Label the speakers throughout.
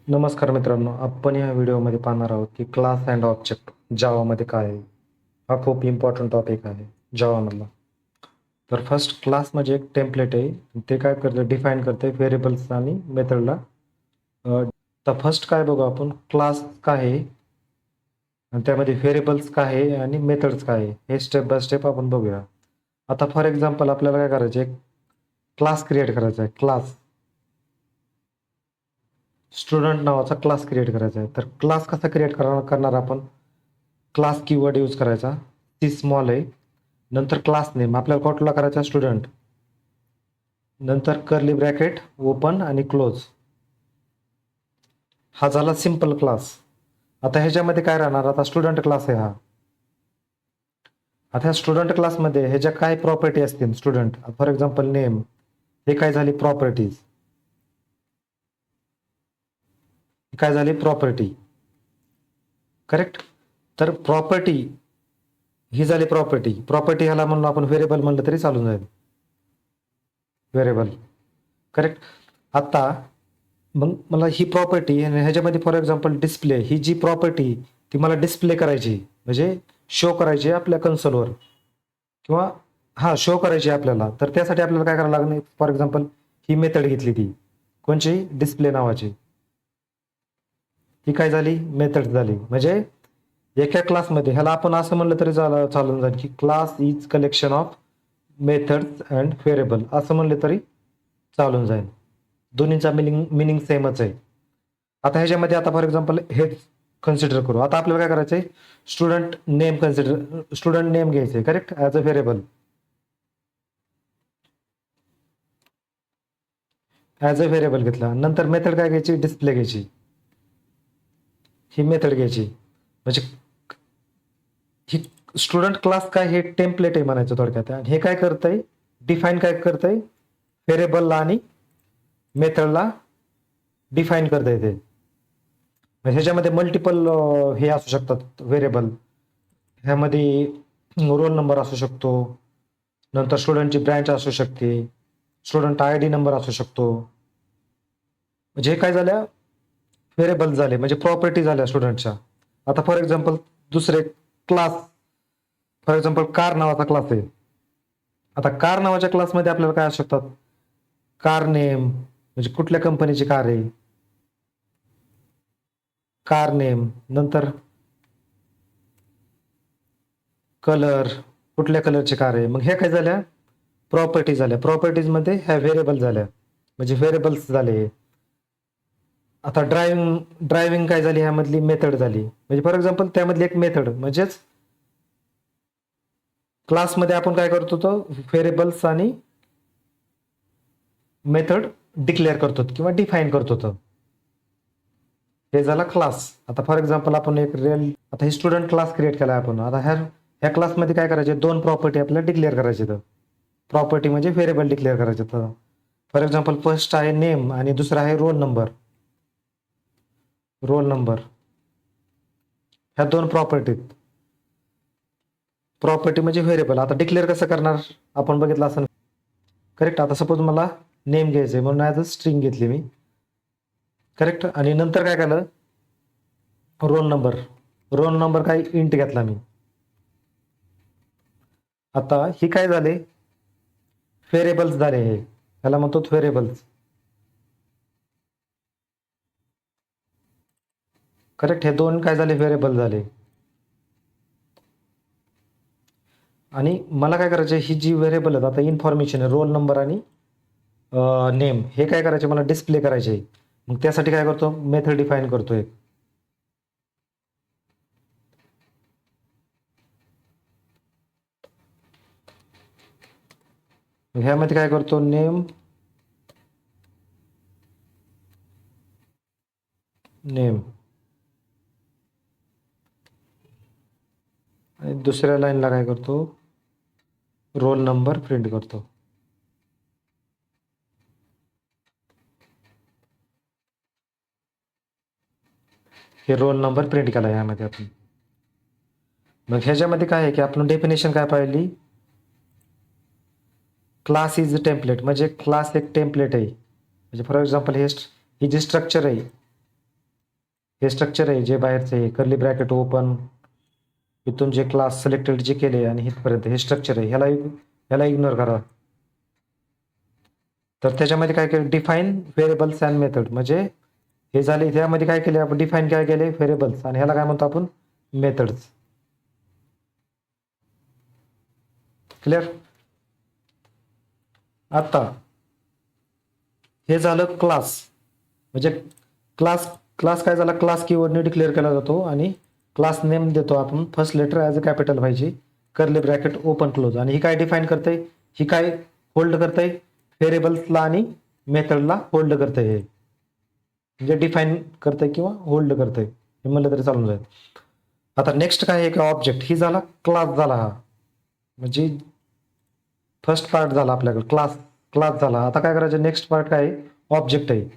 Speaker 1: नमस्कार मित्रांनो, आपण या व्हिडिओमध्ये पाहणार आहोत की क्लास अँड ऑब्जेक्ट जावामध्ये काय आहे. हा खूप इम्पॉर्टंट टॉपिक आहे जावामधला. तर फर्स्ट क्लास म्हणजे एक टेम्पलेट आहे. ते काय करतं, डिफाईन करते व्हेरिएबल्स आणि मेथडला. तर फर्स्ट काय बघू आपण, क्लास काय आहे आणि त्यामध्ये व्हेरिएबल्स काय आहे आणि मेथड्स काय आहे, हे स्टेप बाय स्टेप आपण बघूया. आता फॉर एक्झाम्पल आपल्याला काय करायचं आहे, क्लास क्रिएट करायचा आहे. क्लास स्टुडंट नावाचा क्लास क्रिएट करायचा आहे. तर क्लास कसा क्रिएट करणार आपण, क्लास कीवर्ड यूज करायचा, ती स्मॉल आहे. नंतर क्लास नेम आपल्याला कुठला करायचा, स्टुडंट. नंतर कर्ली ब्रॅकेट ओपन आणि क्लोज. हा झाला सिंपल क्लास. आता ह्याच्यामध्ये काय राहणार, आता स्टुडंट क्लास आहे हा. आता ह्या स्टुडंट क्लासमध्ये ह्याच्या काय प्रॉपर्टी असतील, स्टुडंट फॉर एक्झाम्पल नेम, हे काय झाली प्रॉपर्टीज. काय झाली प्रॉपर्टी, करेक्ट. तर प्रॉपर्टी ही झाली प्रॉपर्टी. प्रॉपर्टी ह्याला म्हणलो आपण व्हेरिएबल म्हणलं तरी चालून जाईल, व्हेरिएबल, करेक्ट. आता मग मला ही प्रॉपर्टी आणि ह्याच्यामध्ये फॉर एक्झाम्पल डिस्प्ले, ही जी प्रॉपर्टी ती मला डिस्प्ले करायची, म्हणजे शो करायची आपल्या कन्सोलवर, किंवा हा शो करायची आपल्याला. तर त्यासाठी आपल्याला काय करावं लागणार, फॉर एक्झाम्पल ही मेथड घेतली, ती कोणची, डिस्प्ले नावाची. ही काय झाली, मेथड झाली. म्हणजे एका क्लासमध्ये ह्याला आपण असं म्हणलं तरी चालून जाईल की class is collection of methods and variable, असं म्हणलं तरी चालून जाईल. दोन्हीचा मिनिंग सेमच आहे. आता ह्याच्यामध्ये आता फॉर एक्झाम्पल हेच कन्सिडर करू. आता आपल्याला काय करायचंय, स्टुडंट नेम घ्यायचंय, correct, as a variable. As a variable घेतला. नंतर मेथड काय घ्यायची, डिस्प्ले घ्यायची. ही मेथड घ्यायची. म्हणजे ही स्टुडंट क्लास काय, हे टेम्पलेट आहे म्हणायचं थोडक्यात. आणि हे काय करतंय, डिफाईन काय करतंय, व्हेरिएबलला आणि मेथडला डिफाईन करता येते. ह्याच्यामध्ये मल्टिपल हे असू शकतात व्हेरिएबल. ह्यामध्ये रोल नंबर असू शकतो, नंतर स्टुडंटची ब्रँच असू शकते, स्टुडंट आय डी नंबर असू शकतो. म्हणजे हे काय झाल्या, व्हेरिएबल झाले, म्हणजे प्रॉपर्टी झाल्या स्टुडंटच्या. आता फॉर एक्झाम्पल दुसरे क्लास, फॉर एक्झाम्पल कार नावाचा क्लास आहे. आता कार नावाच्या क्लासमध्ये आपल्याला काय असू शकतात, कार नेम, म्हणजे कुठल्या कंपनीची कार आहे, कार नेम. नंतर कलर, कुठल्या कलरची कार आहे. मग ह्या काय झाल्या, प्रॉपर्टी झाल्या. प्रॉपर्टीजमध्ये ह्या व्हेरिएबल झाल्या, म्हणजे व्हेरिएबल्स झाले. आता ड्रायव्हिंग काय झाली, ह्यामधली मेथड झाली. म्हणजे फॉर एक्झाम्पल त्यामधली एक मेथड, म्हणजेच क्लासमध्ये आपण काय करतो, तो व्हेरिएबल्स आणि मेथड डिक्लेअर करतो किंवा डिफाईन करतो. हे झाला क्लास. आता फॉर एक्झाम्पल आपण आता हे स्टुडंट क्लास क्रिएट केला आपण. आता ह्या क्लासमध्ये काय करायचे, दोन प्रॉपर्टी आपल्याला डिक्लेअर करायचे. तर प्रॉपर्टी म्हणजे व्हेरिएबल डिक्लेअर करायचे. तर फॉर एक्झाम्पल फर्स्ट आहे नेम आणि दुसरा आहे रोल नंबर. ह्या दोन प्रॉपर्टी म्हणजे व्हेरिएबल. आता डिक्लेअर कसं करणार, आपण बघितलं असं, करेक्ट. आता सपोज मला नेम घ्यायचंय म्हणून ॲज अ स्ट्रिंग घेतली मी, करेक्ट. आणि नंतर काय केलं, रोल नंबर काय इंट घेतला मी. आता ही काय झाले, व्हेरिएबल्स झाले. हे याला म्हणतो व्हेरिएबल्स, करेक्ट. हे दोन काय झाले, व्हेरिएबल झाले. आणि मला काय करायचं, ही जी व्हेरिएबल आहेत, आता इन्फॉर्मेशन आहे, रोल नंबर आणि नेम, हे काय करायचे, मला डिस्प्ले करायचे. मग त्यासाठी काय करतो, मेथड डिफाईन करतो एक. ह्यामध्ये काय करतो, नेम आणि दुसऱ्या लाईनला काय करतो, रोल नंबर प्रिंट करतो. हे रोल नंबर प्रिंट केला यामध्ये आपण. मग ह्याच्यामध्ये काय आहे की आपण डेफिनेशन काय पाहिली, क्लास इज टेम्पलेट, म्हणजे क्लास एक टेम्पलेट आहे. म्हणजे फॉर एक्झाम्पल ही जी स्ट्रक्चर आहे, हे स्ट्रक्चर आहे जे बाहेरचं आहे, कर्ली ब्रॅकेट ओपन, इथून जे क्लास सिलेक्टेड जे केले आणि इथपर्यंत हे स्ट्रक्चर आहे, ह्याला इग्नोर करा. तर त्याच्यामध्ये काय केलं, डिफाईन व्हेरिएबल्स अँड मेथड, म्हणजे हे झाले. त्यामध्ये काय केले आपण, डिफाईन काय केले, व्हेरिएबल्स, आणि ह्याला काय म्हणतो आपण, मेथड्स. क्लिअर. आता हे झालं क्लास, म्हणजे क्लास क्लास काय झाला, क्लास कीवर्डने डिक्लेअर केला जातो आणि क्लास नेम देतो आपण, first letter as a capital पाहिजे, कर्ली ब्रॅकेट ओपन क्लोज. आणि ही काय डिफाईन करते, ही काय होल्ड करते, व्हेरिएबल्सला आणि मेथडला होल्ड करते. हे म्हणजे डिफाईन करते किंवा होल्ड करते, हे म्हणलं तरी चालून जाईल. आता नेक्स्ट काय आहे की ऑब्जेक्ट, ही झाला क्लास झाला हा, म्हणजे फर्स्ट पार्ट झाला आपल्याकडे, क्लास क्लास झाला. आता काय करायचं, नेक्स्ट पार्ट काय आहे, ऑब्जेक्ट आहे.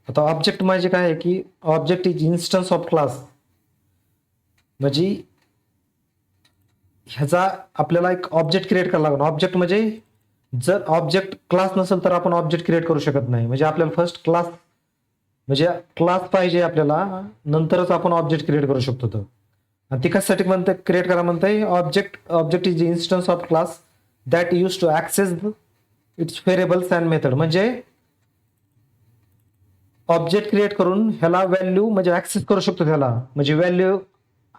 Speaker 1: आता ऑब्जेक्ट म्हणजे काय आहे की object is instance of class, म्हणजे ह्याचा आपल्याला एक ऑब्जेक्ट क्रिएट करायला लागणार. ऑब्जेक्ट म्हणजे जर ऑब्जेक्ट क्लास नसेल तर आपण ऑब्जेक्ट क्रिएट करू शकत नाही. म्हणजे आपल्याला फर्स्ट क्लास, म्हणजे क्लास पाहिजे आपल्याला, नंतरच आपण ऑब्जेक्ट क्रिएट करू शकतो. तर आणि ती कशासाठी म्हणते क्रिएट करा, म्हणते object is instance of class that use to access its variables and method. म्हणजे ऑब्जेक्ट क्रिएट करून ह्याला व्हॅल्यू म्हणजे ऍक्सेस करू शकतो त्याला, म्हणजे व्हॅल्यू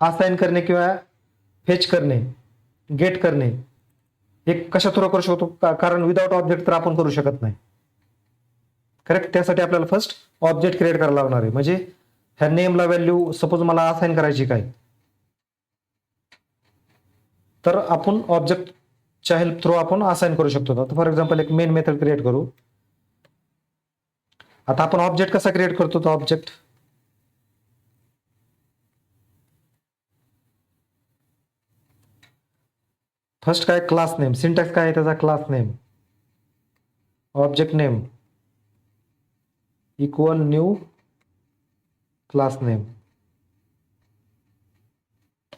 Speaker 1: असाइन करणे किंवा फेच करणे, गेट करणे, हे कशा थ्रू करू शकतो, कारण विदाउट ऑब्जेक्ट तर आपण करू शकत नाही. करेक्ट. त्यासाठी आपल्याला फर्स्ट ऑब्जेक्ट क्रिएट करायला लागणार आहे. म्हणजे ह्या नेमला व्हॅल्यू सपोज मला असाइन करायची काय, तर आपण ऑब्जेक्टच्या हेल्प थ्रू आपण असाइन करू शकतो. आता फॉर एक्झाम्पल एक मेन मेथड क्रिएट करू. आता आपण ऑब्जेक्ट कसा क्रिएट करतो, तो ऑब्जेक्ट फर्स्ट काय, क्लास नेम, सिंटॅक्स काय आहे त्याचा, class name, object name equal new class name.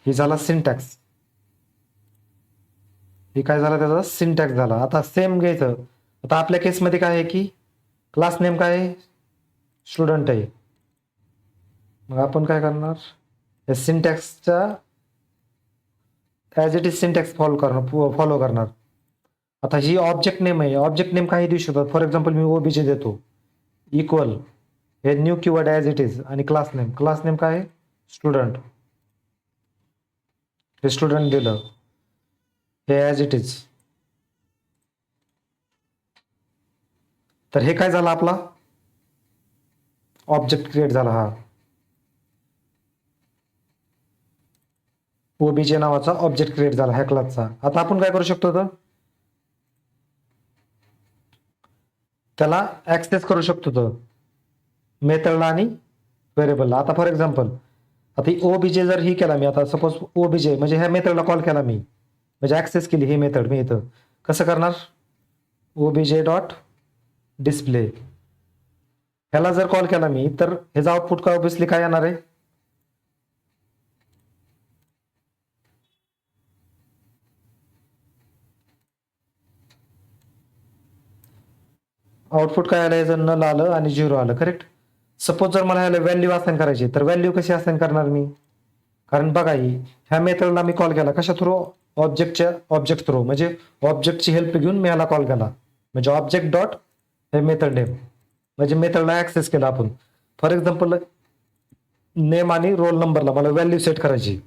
Speaker 1: ही झाला सिंटॅक्स, ही काय झाला त्याचा सिंटॅक्स झाला. आता सेम घ्यायचं. आता आपल्या केसमध्ये काय आहे की क्लास नेम काय आहे, स्टुडंट आहे. मग आपण काय करणार, या सिंटॅक्सच्या as it is syntax follow करणार. आता ही ऑब्जेक्ट नेम आहे, ऑब्जेक्ट नेम काही देऊ शकतात. फॉर एक्झाम्पल मी ओबीजे देतो, इक्वल हे new keyword as it is, आणि क्लास नेम काय आहे, स्टुडंट. हे स्टुडंट दिलं, हे ॲज इट इज. तर हे काय झालं, आपला ऑब्जेक्ट क्रिएट झाला. हा ओबीजे नावाचा ऑब्जेक्ट क्रिएट झाला ह्या क्लासचा. आता आपण काय करू शकतो, तर त्याला ऍक्सेस करू शकतो, तर मेथडला आणि व्हेरिएबलला. आता फॉर एक्झाम्पल आता ही ओबीजे जर ही केला मी, आता सपोज ओबीजे म्हणजे ह्या मेथडला कॉल केला मी, म्हणजे ऍक्सेस केली ही मेथड मी, इथं कसं करणार, ओबीजे डॉट डिस्प्ले. ह्याला जर कॉल केला मी, तर ह्याचा आउटपुट काय ऑब्विसली काय येणार आहे, आउटपुट काय आलं, याचं नल आलं आणि 0 आलं. करेक्ट. सपोज जर मला ह्याला व्हॅल्यू असाइन करायची, तर व्हॅल्यू कशी असाइन करणार मी, कारण बघा ही ह्या मेथडला मी कॉल केला कशा थ्रू, ऑब्जेक्ट थ्रू, म्हणजे ऑब्जेक्टची हेल्प घेऊन मी ह्याला कॉल केला, म्हणजे ऑब्जेक्ट डॉट हे मेथड नेम, म्हणजे मेथडला ऍक्सेस केला आपण. फॉर एक्झाम्पल नेम आणि रोल नंबरला मला व्हॅल्यू सेट करायची,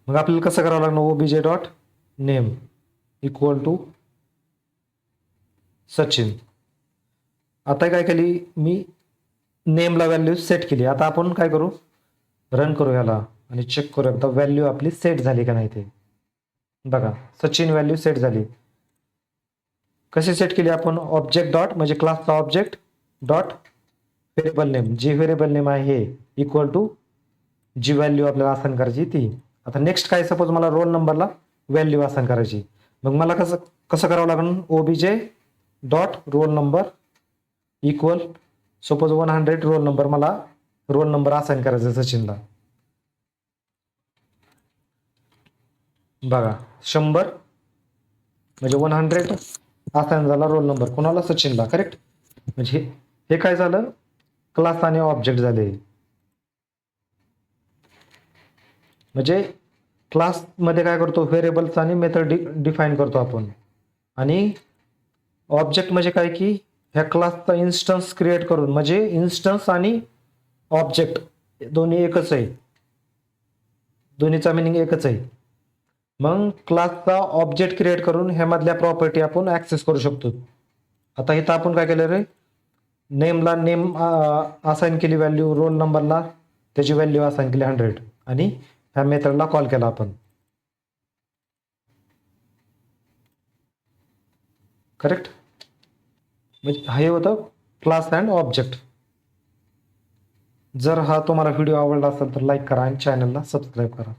Speaker 1: मग आपल्याला कसं करावं लागणार, OBJ dot name equal to Sachin. आता काय केली मी, नेमला व्हॅल्यू सेट केली. आता आपण काय करू, रन करू याला आणि चेक करू एकदा व्हॅल्यू आपली सेट झाली का नाही ते. बघा सचिन व्हॅल्यू सेट झाली. कशी सेट केली आपण, ऑब्जेक्ट डॉट म्हणजे क्लासचा ऑब्जेक्ट डॉट व्हेरिएबल नेम, जी व्हेरिएबल नेम आहे हे इक्वल टू जी व्हॅल्यू आपल्याला असाइन करायची ती. आता नेक्स्ट काय, सपोज मला रोल नंबरला व्हॅल्यू असाइन करायची, मग मला कसं कसं करावं लागेल, OBJ dot roll number equal suppose 100 roll number, मला रोल नंबर असाइन करायचा सचिनला. बघा 100 म्हणजे 100 असाइन झाला रोल नंबर कोणाला, सचिनला. करेक्ट. म्हणजे हे काय झालं, क्लास आणि ऑब्जेक्ट झाले. म्हणजे क्लासमध्ये काय करतो, व्हेरिएबल्स आणि मेथड डिफाईन करतो आपण. आणि ऑब्जेक्ट म्हणजे काय की ह्या क्लासचा इन्स्टन्स क्रिएट करून, म्हणजे इन्स्टन्स आणि ऑब्जेक्ट दोन्ही एकच आहे, दोन्हीचा मिनिंग एकच आहे. मग क्लासचा ऑब्जेक्ट क्रिएट करून ह्यामधल्या प्रॉपर्टी आपण ऍक्सेस करू शकतो. आता इथं आपण काय केलं रे, नेमला नेम असाइन केली व्हॅल्यू, रोल नंबरला त्याची व्हॅल्यू असाइन केली 100 आणि ह्या मेथडला कॉल केला आपण. करेक्ट. म्हणजे हे होतं क्लास अँड ऑब्जेक्ट. जर हा तुम्हाला व्हिडिओ आवडला असेल तर लाईक करा आणि चॅनलला सबस्क्राईब करा.